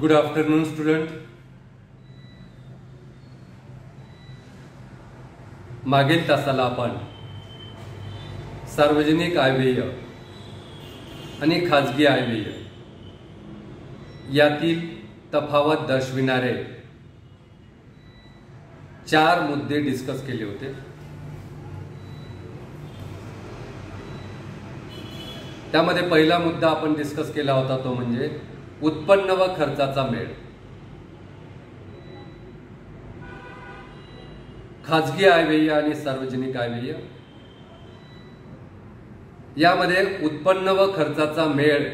Good afternoon student. मागील तासाला आपण सार्वजनिक आयव्यय आणि खाजगी आयव्यय यातील तफावत दर्शविणारे 4 मुद्दे डिस्कस केले होते. त्यामध्ये पहिला मुद्दा आपण डिस्कस केला होता तो म्हणजे उत्पन्न व खर्चाचा मेळ. खाजगी आयव्यय आणि सार्वजनिक आयव्यय यामध्ये उत्पन्न व खर्चाचा मेळ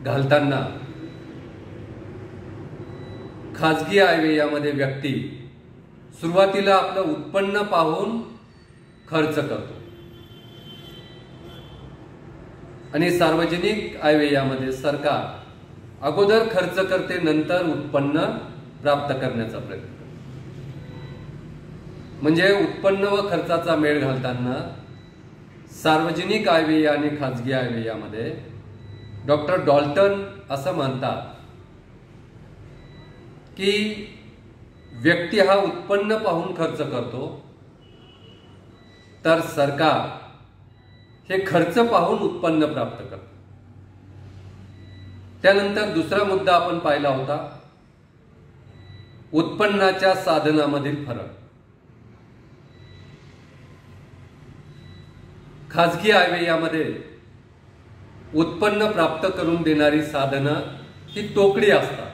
घालताना खाजगी आयव्ययामध्ये व्यक्ती सुरुवातीला आपलं उत्पन्न पाहून खर्च करतो आणि सार्वजनिक आयव्ययामध्ये सरकार अगोदर खर्च करते, नंतर उत्पन्न प्राप्त करण्याचा प्रयत्न करते. म्हणजे उत्पन्न व खर्चाचा मेळ घालताना सार्वजनिक आयव्यय आणि खाजगी आयव्ययामध्ये डॉक्टर डॉल्टन असं म्हणतात की व्यक्ती हा उत्पन्न पाहून खर्च करतो, तर सरकार हे खर्च पाहून उत्पन्न प्राप्त करते. त्यानंतर दुसरा मुद्दा आपण पाहिला होता उत्पन्नाच्या साधनामधील फरक. खाजगी आयव्ययामध्ये उत्पन्न प्राप्त करून देणारी साधनं ही तोकडी असतात,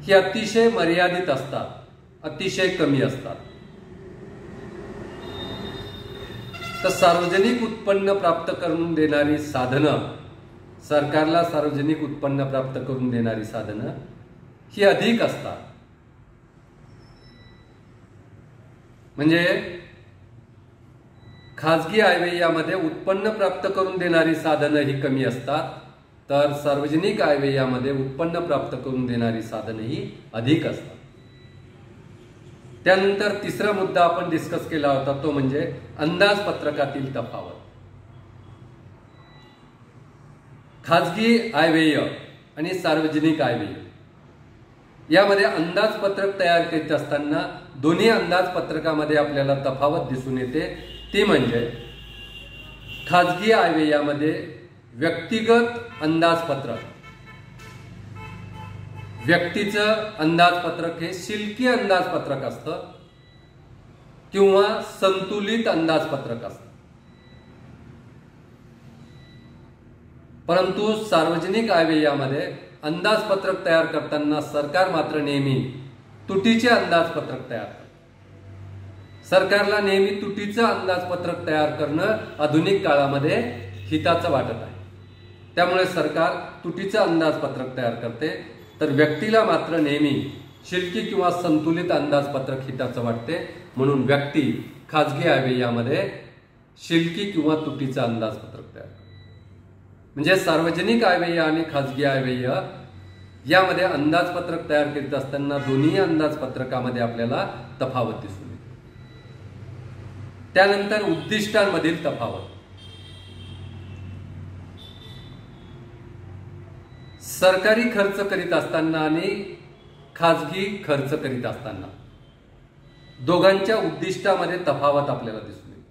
ही अतिशय मर्यादित असतात, अतिशय कमी असतात. तर सार्वजनिक उत्पन्न प्राप्त करून देणारी साधनं, सरकारला सार्वजनिक उत्पन्न प्राप्त करून देणारी साधनं ही अधिक असतात. म्हणजे खाजगी आयव्ययामध्ये उत्पन्न प्राप्त करून देणारी साधनं ही कमी असतात, तर सार्वजनिक आयव्ययामध्ये उत्पन्न प्राप्त करून देणारी साधनं ही अधिक असतात. त्यानंतर तिसरा मुद्दा आपण डिस्कस केला होता तो म्हणजे अंदाजपत्रकातील तफावत. खाजगी आयव्यय आणि सार्वजनिक आयव्यय यामध्ये अंदाजपत्रक तयार करीत असताना दोन्ही अंदाजपत्रकामध्ये आपल्याला तफावत दिसून येते. ती म्हणजे खाजगी आयव्ययामध्ये व्यक्तिगत अंदाजपत्रक, व्यक्तीचं अंदाजपत्रक हे शिल्की अंदाजपत्रक असतं किंवा संतुलित अंदाजपत्रक असतं. परंतु सार्वजनिक आयव्ययामध्ये अंदाजपत्रक तयार करताना सरकार मात्र नेहमी तुटीचे अंदाजपत्रक तयार करते. सरकारला नेहमी तुटीचं अंदाजपत्रक तयार करणं आधुनिक काळामध्ये हिताचं वाटत आहे. त्यामुळे सरकार तुटीचं अंदाजपत्रक तयार करते, तर व्यक्तीला मात्र नेहमी शिल्की किंवा संतुलित अंदाजपत्रक हिताचं वाटते. म्हणून व्यक्ती खाजगी आयव्ययामध्ये शिल्की किंवा तुटीचं अंदाजपत्रक तयार करते. म्हणजे सार्वजनिक आयव्यय आणि खाजगी आयव्यय यामध्ये अंदाजपत्रक तयार करीत असताना दोन्ही अंदाजपत्रकामध्ये आपल्याला तफावत दिसून येते. त्यानंतर उद्दिष्टांमधील तफावत. सरकारी खर्च करीत असताना आणि खाजगी खर्च करीत असताना दोघांच्या उद्दिष्टामध्ये तफावत आपल्याला दिसून येते.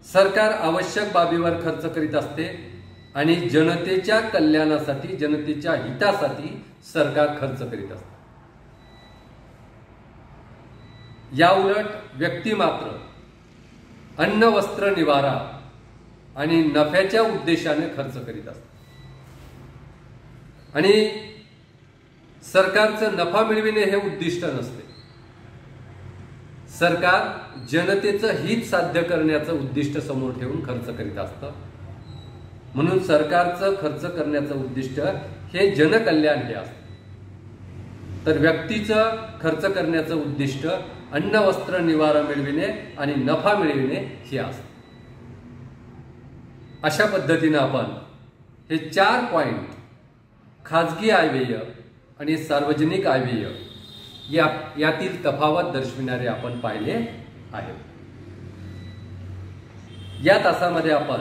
सरकार आवश्यक बाबीवर खर्च करीत असते आणि जनतेच्या कल्याणासाठी, जनतेच्या हितासाठी सरकार खर्च करीत असते. याउलट व्यक्ती मात्र अन्न, वस्त्र, निवारा आणि नफ्याच्या उद्देशाने खर्च करीत असते. आणि सरकारचं नफा मिळविणे हे उद्दिष्ट नसते. सरकार जनतेचं हित साध्य करण्याचं उद्दिष्ट समोर ठेवून खर्च करीत असतं. म्हणून सरकारचं खर्च करण्याचं उद्दिष्ट हे जनकल्याण हे असतं, तर व्यक्तीचं खर्च करण्याचं उद्दिष्ट अन्न, वस्त्र, निवारा मिळविणे आणि नफा मिळविणे हे असतं. अशा पद्धतीने आपण हे 4 पॉइंट खाजगी आयव्यय आणि सार्वजनिक आयव्यय यातील तफावत दर्शविणारे आपण पाहिले आहेत. या तासामध्ये आपण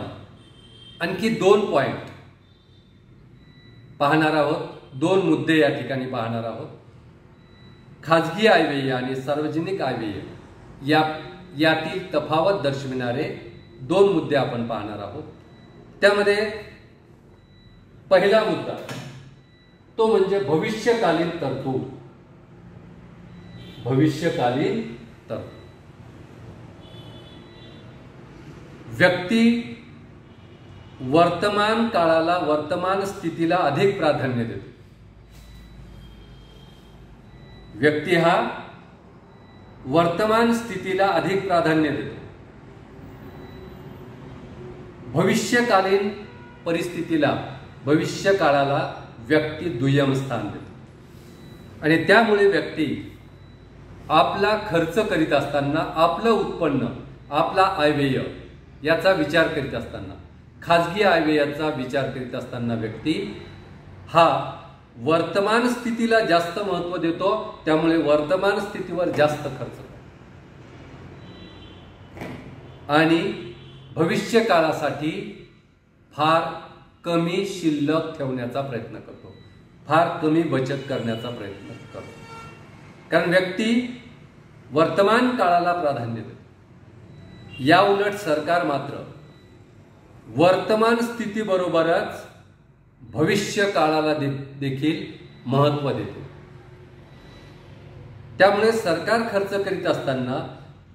आणखी 2 पॉइंट पाहणार आहोत. 2 मुद्दे या ठिकाणी पाहणार आहोत. खाजगी आयव्यय आणि सार्वजनिक आयव्यय यातील तफावत दर्शविणारे 2 मुद्दे आपण पाहणार आहोत. त्यामध्ये पहिला मुद्दा तो म्हणजे भविष्यकालीन तरतूद. भविष्यकालीन तरतूद. व्यक्ती वर्तमान काळाला, वर्तमान स्थितीला अधिक प्राधान्य देतो. व्यक्ती हा वर्तमान स्थितीला अधिक प्राधान्य देतो. भविष्यकालीन परिस्थितीला, भविष्य काळाला व्यक्ती दुय्यम स्थान देतो. आणि त्यामुळे व्यक्ती आपला खर्च करीत असताना, आपलं उत्पन्न, आपला आयव्यय याचा विचार करीत असताना, खाजगी आयव्ययाचा विचार करीत असताना व्यक्ती हा वर्तमान स्थितीला जास्त महत्त्व देतो. त्यामुळे वर्तमान स्थितीवर जास्त खर्च करतो आणि भविष्य काळासाठी फार कमी शिल्लक ठेवण्याचा प्रयत्न करतो, फार कमी बचत करण्याचा प्रयत्न करतो. कारण व्यक्ती वर्तमान काळाला प्राधान्य देतो. या उलट सरकार मात्र वर्तमान स्थितीबरोबरच भविष्य काळाला देखील महत्त्व देते. त्यामुळे सरकार खर्च करीत असताना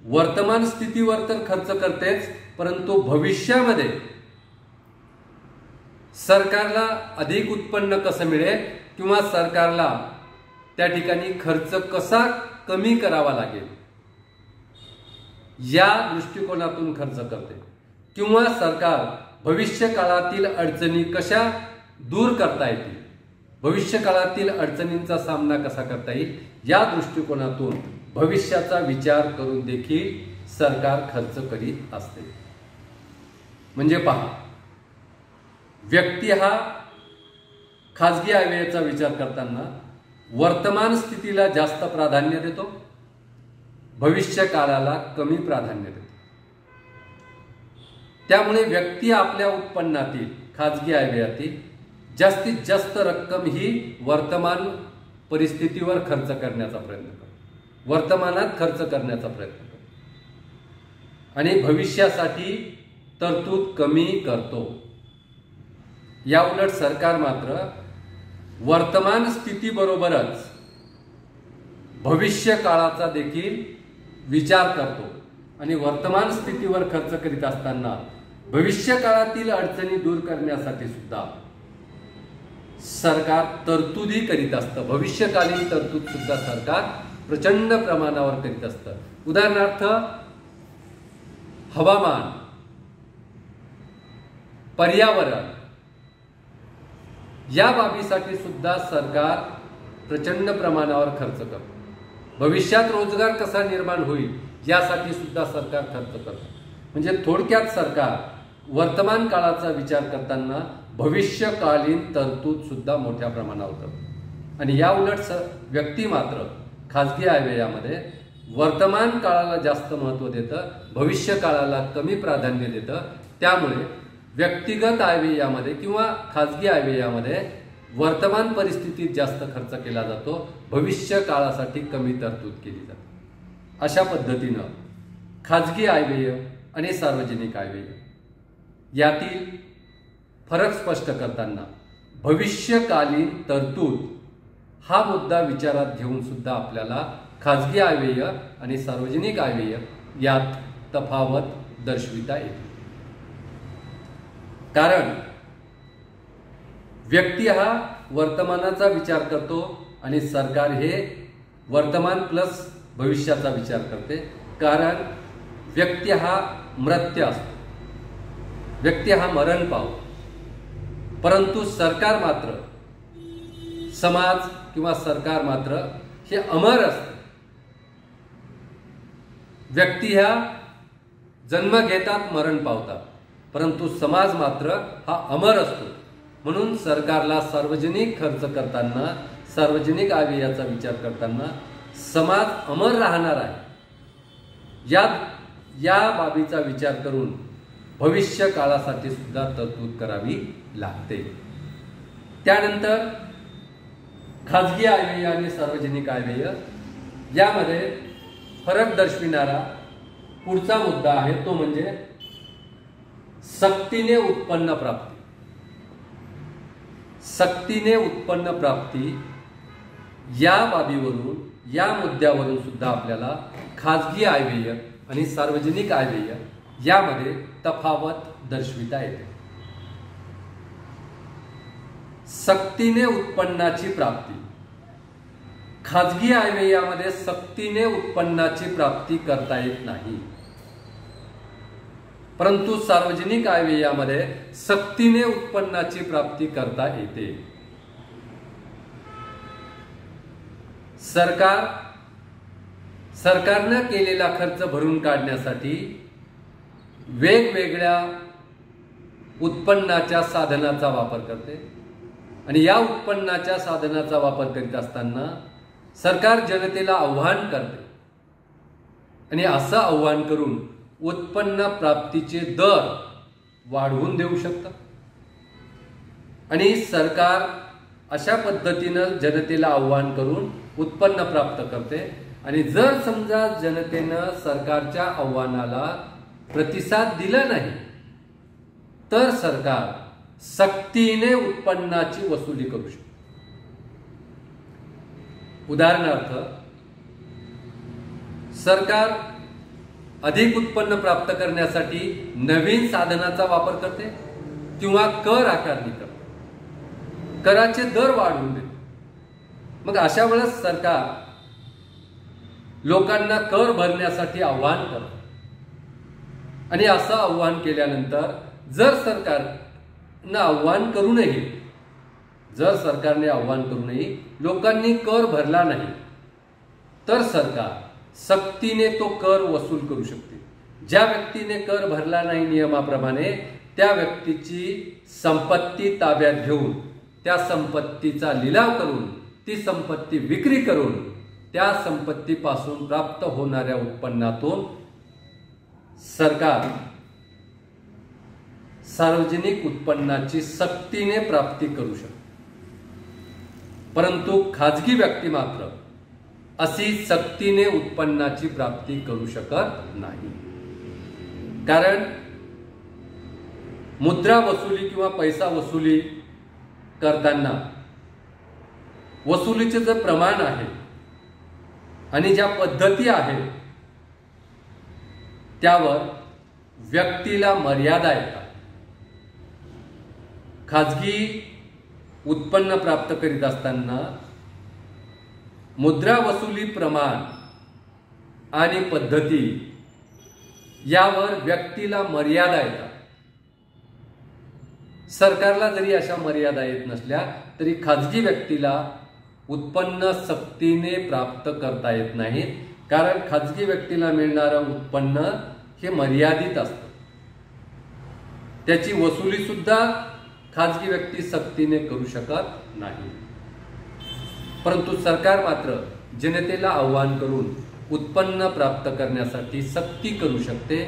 वर्तमान स्थितीवर तर खर्च करतेच, परंतु भविष्यामध्ये सरकारला अधिक उत्पन्न कसं मिळेल किंवा सरकारला त्या ठिकाणी खर्च कसा कमी करावा लागेल या दृष्टिकोनातून खर्च करते. किंवा सरकार भविष्य काळातील अडचणी कशा दूर करता येतील, भविष्य काळातील अडचणींचा सामना कसा करता येईल या दृष्टिकोनातून भविष्याचा विचार करून देखील सरकार खर्च करीत असते. म्हणजे पहा, व्यक्ती हा खाजगी आयव्ययाचा विचार करताना वर्तमान स्थितीला जास्त प्राधान्य देतो, भविष्य काळाला कमी प्राधान्य देतो. त्यामुळे व्यक्ती आपल्या उत्पन्नातील, खाजगी आयव्ययातील जास्तीत जास्त रक्कम ही वर्तमान परिस्थितीवर खर्च करण्याचा प्रयत्न करतो, वर्तमानात खर्च करण्याचा प्रयत्न करतो आणि भविष्यासाठी तरतूद कमी करतो. या उलट सरकार मात्र वर्तमान स्थितीबरोबरच भविष्य काळाचा देखील विचार करतो आणि वर्तमान स्थितीवर खर्च करीत असताना भविष्य काळातील अडचणी दूर करण्यासाठी सुद्धा सरकार तरतुदी करीत असतं. भविष्यकालीन तरतूद सुद्धा सरकार प्रचंड प्रमाणावर करीत असतं. उदाहरणार्थ हवामान, पर्यावरण या बाबीसाठी सुद्धा सरकार प्रचंड प्रमाणावर खर्च करतो. भविष्यात रोजगार कसा निर्माण होईल यासाठी सुद्धा सरकार खर्च करतो. म्हणजे थोडक्यात सरकार वर्तमान काळाचा विचार करताना भविष्यकालीन तरतूद सुद्धा मोठ्या प्रमाणावर करतो. आणि या उलट व्यक्ती मात्र खाजगी आयव्ययामध्ये वर्तमान काळाला जास्त महत्त्व देतं, भविष्य काळाला कमी प्राधान्य देतं. त्यामुळे व्यक्तिगत आयव्ययामध्ये किंवा खाजगी आयव्ययामध्ये वर्तमान परिस्थितीत जास्त खर्च केला जातो, भविष्य काळासाठी कमी तरतूद केली जाते. अशा पद्धतीनं खाजगी आयव्यय आणि सार्वजनिक आयव्यय यातील फरक स्पष्ट करताना भविष्यकालीन तरतूद हा मुद्दा विचारात घेऊन सुद्धा आपल्याला खाजगी आयव्यय आणि सार्वजनिक आयव्यय यात तफावत दर्शविता येते. कारण व्यक्ती हा वर्तमानाचा विचार करतो आणि सरकार हे वर्तमान प्लस भविष्याचा विचार करते. कारण व्यक्ती हा मृत्य असतो, व्यक्ती हा मरण पावतो, परंतु सरकार मात्र, समाज किंवा सरकार मात्र हे अमर असते. व्यक्ती ह्या जन्म घेतात, मरण पावतात, परंतु समाज मात्र हा अमर असतो. म्हणून सरकारला सार्वजनिक खर्च करताना, सार्वजनिक आयव्ययाचा विचार करताना समाज अमर राहणार आहे या बाबीचा विचार करून भविष्य काळासाठी सुद्धा तरतूद करावी लागते. त्यानंतर खाजगी आयव्यय आणि सार्वजनिक आयव्यय यामध्ये फरक दर्शविणारा पुढचा मुद्दा आहे तो म्हणजे सक्तीने उत्पन्न प्राप्ती. सक्तीने उत्पन्न प्राप्ती या बाबीवरून, या मुद्द्यावरून सुद्धा आपल्याला खाजगी आयव्यय आणि सार्वजनिक आयव्यय यामध्ये तफावत दर्शविता येते. सक्तीने उत्पन्नाची प्राप्ती. खाजगी आयव्ययामध्ये सक्तीने उत्पन्नाची प्राप्ती करता येत नाही, परंतु सार्वजनिक आयव्ययामध्ये सक्तीने उत्पन्नाची प्राप्ती करता येते. सरकारने केलेला खर्च भरून काढण्यासाठी वेगवेगळ्या उत्पन्नाच्या साधनाचा वापर करते आणि या उत्पन्नाच्या साधनाचा वापर करीत असताना सरकार जनतेला आव्हान करते आणि असं आव्हान करून उत्पन्न प्राप्तीचे दर वाढवून देऊ शकतं आणि सरकार अशा पद्धतीनं जनतेला आव्हान करून उत्पन्न प्राप्त करते. आणि जर समजा जनतेनं सरकारच्या आव्हानाला प्रतिसाद दिला नाही तर सरकार सक्तीने उत्पन्नाची वसुली करू शकते. उदाहरणार्थ, सरकार अधिक उत्पन्न प्राप्त करण्यासाठी नवीन साधनाचा वापर करते किंवा कर आकारणी करते, कराचे दर वाढवून देते. मग अशा वेळेस सरकार लोकांना कर भरण्यासाठी आव्हान करते आणि असं आव्हान केल्यानंतर जर सरकारने आव्हान करूनही लोकांनी कर भरला नाही तर सरकार सक्तीने तो कर वसूल करू शकते. ज्या व्यक्तीने कर भरला नाही नियमाप्रमाणे त्या व्यक्तीची संपत्ती ताब्यात घेऊन त्या संपत्तीचा लिलाव करून ती संपत्ती विक्री करून त्या संपत्तीपासून प्राप्त होणाऱ्या उत्पन्नातून सरकार सार्वजनिक उत्पन्नाची सक्तीने प्राप्ती करू शकते. परंतु खाजगी व्यक्ती मात्र अशी सक्तीने उत्पन्नाची प्राप्ती करू शकत नाही. कारण मुद्रा वसुली किंवा पैसा वसुली करताना वसुलीचे जे प्रमाण आहे आणि ज्या पद्धती आहेत त्यावर व्यक्तीला मर्यादा येतात. खाजगी उत्पन्न प्राप्त करीत असताना मुद्रा वसुली प्रमाण आणि पद्धती यावर व्यक्तीला मर्यादा येतात. सरकारला जरी अशा मर्यादा येत नसल्या तरी खाजगी व्यक्तीला उत्पन्न सक्तीने प्राप्त करता येत नाही, कारण खाजगी व्यक्तीला मिळणारं उत्पन्न हे मर्यादित असतं. त्याची वसुली सुद्धा खाजगी व्यक्ती सक्तीने करू शकत नाही. परंतु सरकार मात्र जनतेला आव्हान करून उत्पन्न प्राप्त करण्यासाठी सक्ती करू शकते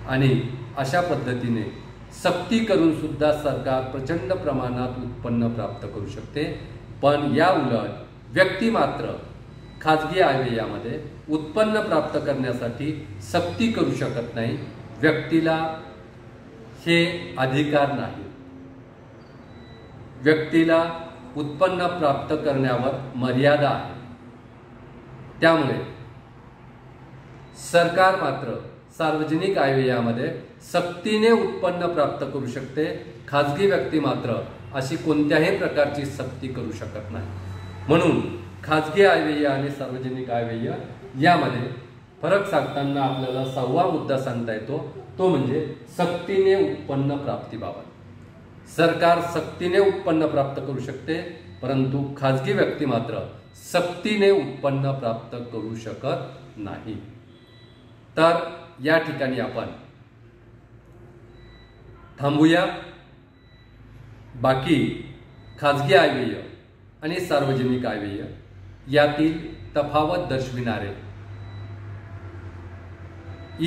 आणि अशा पद्धतीने सक्ती करून सुद्धा सरकार प्रचंड प्रमाणात उत्पन्न प्राप्त करू शकते. पण या उलट व्यक्ती मात्र खाजगी आयव्ययामध्ये उत्पन्न प्राप्त करण्यासाठी सक्ती करू शकत नाही. व्यक्तीला हे अधिकार नाही. व्यक्तीला उत्पन्न प्राप्त करण्यावर मर्यादा आहे. त्यामुळे सरकार मात्र सार्वजनिक आयव्ययामध्ये सक्तीने उत्पन्न प्राप्त करू शकते. खाजगी व्यक्ती मात्र अशी कोणत्याही प्रकारची सक्ती करू शकत नाही. म्हणून खाजगी आयव्यय आणि सार्वजनिक आयव्यय यामध्ये फरक सांगताना आपल्याला 6वा मुद्दा सांगता येतो तो म्हणजे सक्तीने उत्पन्न प्राप्तीबाबत. सरकार सक्तीने उत्पन्न प्राप्त करू शकते, परंतु खाजगी व्यक्ती मात्र सक्तीने उत्पन्न प्राप्त करू शकत नाही. तर या ठिकाणी आपण थांबूया. बाकी खाजगी आयव्यय आणि सार्वजनिक आयव्यय यातील तफावत दर्शविणारे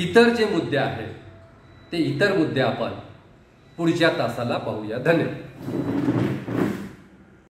इतर जे मुद्दे आहेत ते इतर मुद्दे आपण पुढच्या तासाला पाहूया. धन्यवाद.